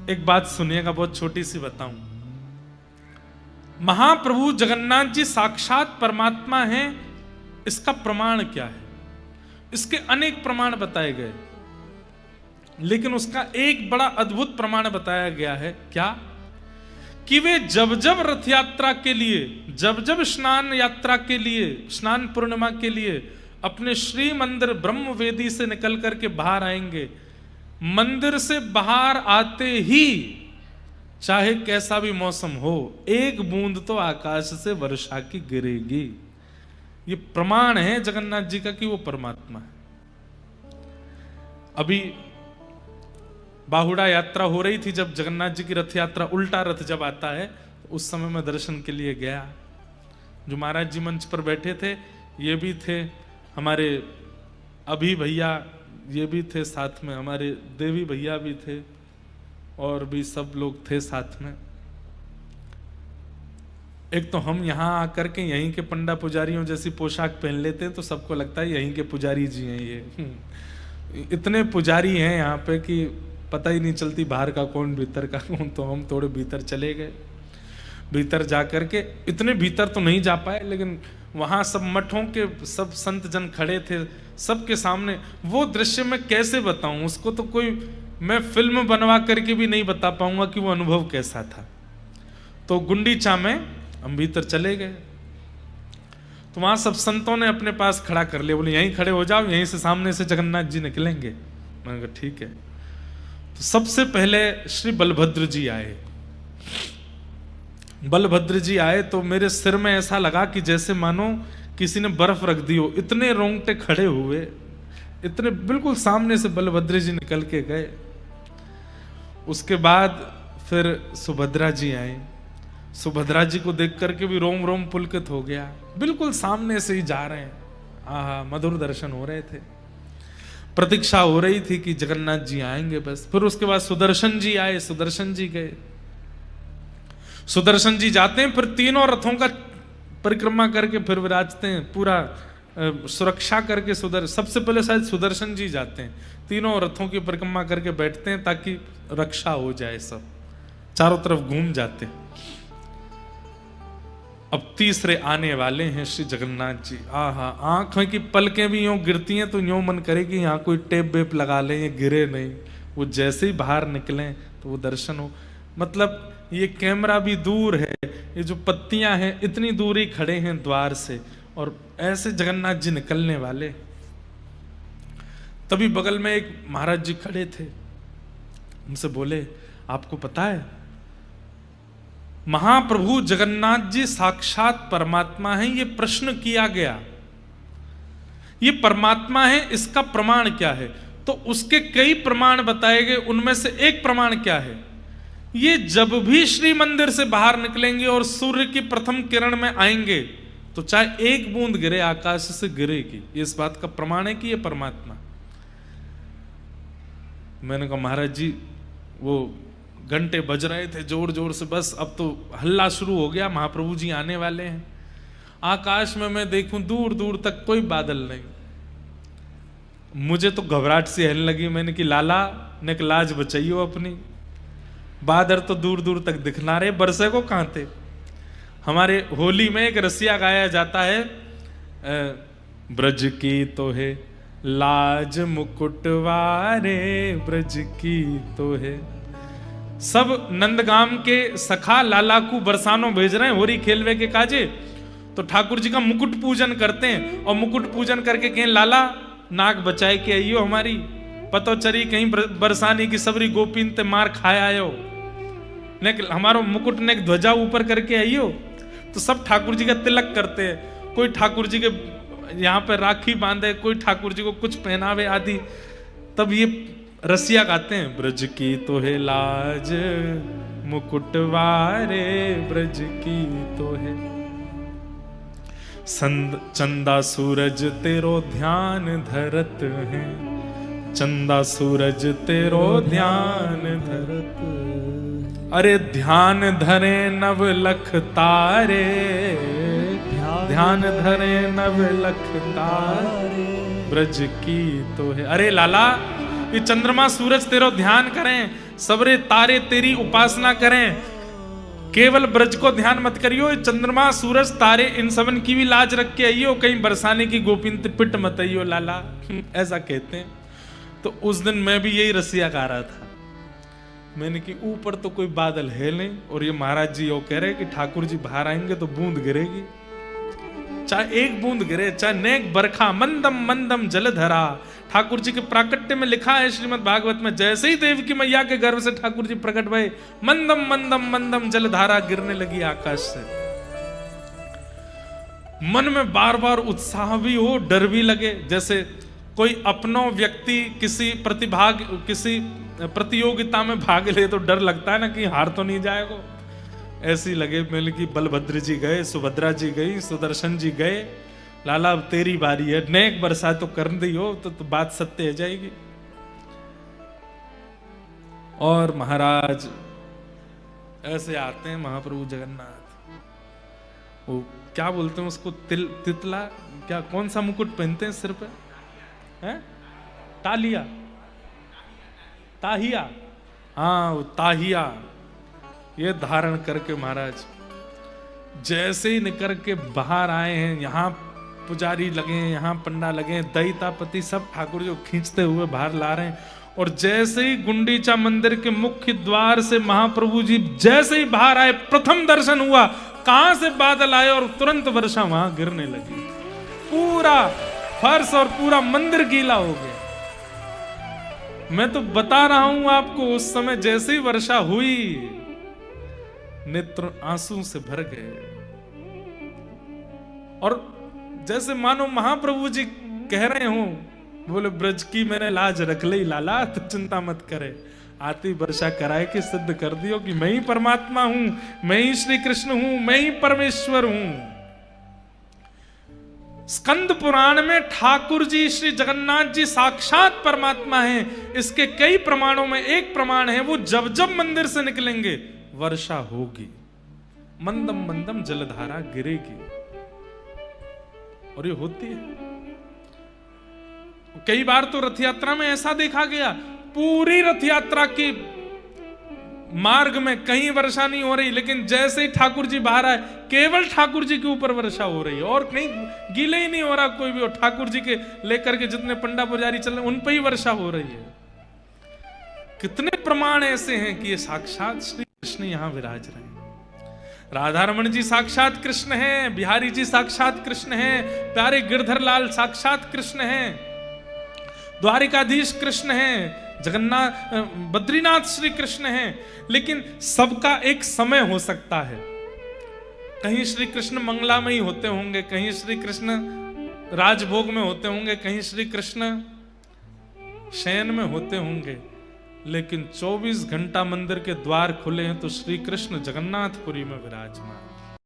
एक बात सुनिएगा, बहुत छोटी सी बताऊं। महाप्रभु जगन्नाथ जी साक्षात परमात्मा हैं, इसका प्रमाण क्या है? इसके अनेक प्रमाण बताए गए, लेकिन उसका एक बड़ा अद्भुत प्रमाण बताया गया है। क्या? कि वे जब जब रथ यात्रा के लिए, जब जब स्नान यात्रा के लिए, स्नान पूर्णिमा के लिए अपने श्री मंदिर ब्रह्म वेदी से निकल करके बाहर आएंगे, मंदिर से बाहर आते ही चाहे कैसा भी मौसम हो, एक बूंद तो आकाश से वर्षा की गिरेगी। ये प्रमाण है जगन्नाथ जी का कि वो परमात्मा है। अभी बाहुड़ा यात्रा हो रही थी, जब जगन्नाथ जी की रथ यात्रा, उल्टा रथ जब आता है, तो उस समय मैं दर्शन के लिए गया। जो महाराज जी मंच पर बैठे थे, ये भी थे हमारे अभी भैया, ये भी थे साथ में, हमारे देवी भैया भी थे, और भी सब लोग थे साथ में। एक तो हम यहाँ आकर के यहीं के पंडा पुजारियों जैसी पोशाक पहन लेते हैं, तो सबको लगता है यहीं के पुजारी जी हैं ये। इतने पुजारी हैं यहाँ पे कि पता ही नहीं चलती बाहर का कौन भीतर का कौन। तो हम थोड़े भीतर चले गए। भीतर जा करके, इतने भीतर तो नहीं जा पाए, लेकिन वहाँ सब मठों के सब संत जन खड़े थे, सबके सामने वो दृश्य मैं कैसे बताऊं उसको, तो कोई मैं फिल्म बनवा करके भी नहीं बता पाऊंगा कि वो अनुभव कैसा था। तो गुंडीचा में हम भीतर चले गए, तो वहां सब संतों ने अपने पास खड़ा कर लिया, बोले यहीं खड़े हो जाओ, यहीं से सामने से जगन्नाथ जी निकलेंगे। मैंने कहा ठीक है। तो सबसे पहले श्री बलभद्र जी आए। बलभद्र जी आए तो मेरे सिर में ऐसा लगा कि जैसे मानो किसी ने बर्फ रख दी हो, इतने रोंगटे खड़े हुए, इतने बिल्कुल सामने से बलभद्र जी निकल के गए। उसके बाद फिर सुभद्रा जी आए। सुभद्रा जी को देख करके भी रोम रोम पुलकित हो गया, बिल्कुल सामने से ही जा रहे हैं। आहा, मधुर दर्शन हो रहे थे। प्रतीक्षा हो रही थी कि जगन्नाथ जी आएंगे बस। फिर उसके बाद सुदर्शन जी आए, सुदर्शन जी गए। सुदर्शन जी जाते हैं, फिर तीनों रथों का परिक्रमा करके फिर विराजते हैं, पूरा सुरक्षा करके। सबसे पहले शायद सुदर्शन जी जाते हैं, तीनों रथों की परिक्रमा करके बैठते हैं ताकि रक्षा हो जाए, सब चारों तरफ घूम जाते हैं। अब तीसरे आने वाले हैं श्री जगन्नाथ जी। आहा, आंख की पलकें भी यूं गिरती हैं तो यूं मन करे कि यहाँ कोई टेप वेप लगा लें, ये गिरे नहीं। वो जैसे ही बाहर निकलें तो वो दर्शन हो। मतलब ये कैमरा भी दूर है, ये जो पत्तियां हैं इतनी दूर ही खड़े हैं द्वार से, और ऐसे जगन्नाथ जी निकलने वाले। तभी बगल में एक महाराज जी खड़े थे, उनसे बोले आपको पता है महाप्रभु जगन्नाथ जी साक्षात परमात्मा हैं? ये प्रश्न किया गया, ये परमात्मा है, इसका प्रमाण क्या है? तो उसके कई प्रमाण बताए गए, उनमें से एक प्रमाण क्या है? ये जब भी श्री मंदिर से बाहर निकलेंगे और सूर्य की प्रथम किरण में आएंगे तो चाहे एक बूंद गिरे आकाश से गिरेगी। ये इस बात का प्रमाण है कि ये परमात्मा। मैंने कहा महाराज जी वो घंटे बज रहे थे जोर जोर से, बस अब तो हल्ला शुरू हो गया, महाप्रभु जी आने वाले हैं। आकाश में मैं देखूं दूर दूर तक कोई बादल नहीं। मुझे तो घबराहट सी आने लगी। मैंने कि लाला ने लाज बचाइयो अपनी, बादल तो दूर दूर तक दिखना रहे, बरसे को कहां थे। हमारे होली में एक रसिया गाया जाता है, ब्रज की तो है लाज मुकुटवारे, ब्रज की तो है। सब नंदगाम के सखा लाला को बरसानो भेज रहे हैं होरी खेलवे के काजे, तो ठाकुर जी का मुकुट पूजन करते हैं, और मुकुट पूजन करके कहें लाला नाक बचाए के आइयो हमारी, पतो चरी कहीं बरसानी की सबरी गोपीन ते मार खाया आयो, ने हमारो मुकुट ने ध्वजा ऊपर करके आइयो। तो सब ठाकुर जी का तिलक करते हैं, कोई ठाकुर जी के यहाँ पे राखी बांधे, कोई ठाकुर जी को कुछ पहनावे आदि। तब ये रसिया गाते हैं, ब्रज की तो है लाज मुकुटवारे, ब्रज की तो है चंदा सूरज तेरो ध्यान धरत है, चंदा सूरज तेरो ध्यान धरत, अरे ध्यान धरे नव लख तारे, ध्यान धरे नव लख तारे, ब्रज की तो है। अरे लाला ये चंद्रमा सूरज तेरो ध्यान करें, सबरे तारे तेरी उपासना करें, केवल ब्रज को ध्यान मत करियो, चंद्रमा सूरज तारे इन सबन की भी लाज रख के आइयो, कहीं बरसाने की गोपिन पिट मत आइयो लाला। ऐसा कहते हैं। तो उस दिन मैं भी यही रसिया गा रहा था। मैंने कि ऊपर तो कोई बादल है नहीं, और ये महाराज जी वो कह रहे कि ठाकुर जी बाहर आएंगे तो बूंद गिरेगी, चाहे एक बूंद गिरे, चाहे नेक बरखा, मंदम मंदम जलधरा। ठाकुर जी के प्राकट्य में लिखा है श्रीमद् भागवत में, जैसे ही देव की मैया के गर्भ से ठाकुर जी प्रकट भये, मंदम मंदम मंदम जलधारा गिरने लगी आकाश से। मन में बार बार उत्साह भी हो, डर भी लगे। जैसे कोई अपनो व्यक्ति किसी प्रतियोगिता में भाग ले तो डर लगता है ना कि हार तो नहीं जाएगा। ऐसी लगे मैंने कि बलभद्र जी गए, सुभद्रा जी गई, सुदर्शन जी गए, लाला अब तेरी बारी है, नेक बरसा तो कर दी हो तो बात सत्य हो जाएगी। और महाराज ऐसे आते हैं महाप्रभु जगन्नाथ, वो क्या बोलते हैं उसको, तितला, क्या कौन सा मुकुट पहनते हैं सिर पे, हैं? तालिया, ताहिया, हाँ वो ताहिया, ये धारण करके महाराज जैसे ही निकल के बाहर आए हैं, यहाँ पुजारी लगे हैं, यहाँ पंडा लगे हैं, दैतापति सब ठाकुर जी को खींचते हुए बाहर ला रहे हैं। और जैसे ही गुंडीचा मंदिर के मुख्य द्वार से महाप्रभु जी जैसे ही बाहर आए, प्रथम दर्शन हुआ, कहां से बादल आए और तुरंत वर्षा वहां गिरने लगी। पूरा फर्श और पूरा मंदिर गीला हो गया। मैं तो बता रहा हूं आपको, उस समय जैसे ही वर्षा हुई, नेत्र आंसू से भर गए। और जैसे मानो महाप्रभु जी कह रहे हो, बोले ब्रज की मैंने लाज रख ली लाला, तो चिंता मत करे, आती वर्षा कराए के सिद्ध कर दियो कि मैं ही परमात्मा हूं, मैं ही श्री कृष्ण हूं, मैं ही परमेश्वर हूं। स्कंद पुराण में ठाकुर जी श्री जगन्नाथ जी साक्षात परमात्मा हैं। इसके कई प्रमाणों में एक प्रमाण है, वो जब जब मंदिर से निकलेंगे वर्षा होगी, मंदम मंदम जलधारा गिरेगी, और ये होती है। कई बार तो रथ यात्रा में ऐसा देखा गया, पूरी रथ यात्रा की मार्ग में कहीं वर्षा नहीं हो रही, लेकिन जैसे ही ठाकुर जी बाहर आए, केवल ठाकुर जी के ऊपर वर्षा हो रही है, और कहीं गीले ही नहीं हो रहा कोई भी। और ठाकुर जी के लेकर के जितने पंडा पुजारी चल रहे उन पर ही वर्षा हो रही है। कितने प्रमाण ऐसे हैं कि ये साक्षात श्री कृष्ण यहां विराज रहे हैं। राधा रमण जी साक्षात कृष्ण हैं, बिहारी जी साक्षात कृष्ण हैं, प्यारे गिरधर लाल साक्षात कृष्ण हैं, द्वारिकाधीश कृष्ण हैं, जगन्नाथ बद्रीनाथ श्री कृष्ण हैं। लेकिन सबका एक समय हो सकता है। कहीं श्री कृष्ण मंगला में ही होते होंगे, कहीं श्री कृष्ण राजभोग में होते होंगे, कहीं श्री कृष्ण शयन में होते होंगे, लेकिन 24 घंटा मंदिर के द्वार खुले हैं तो श्री कृष्ण जगन्नाथपुरी में विराजमान।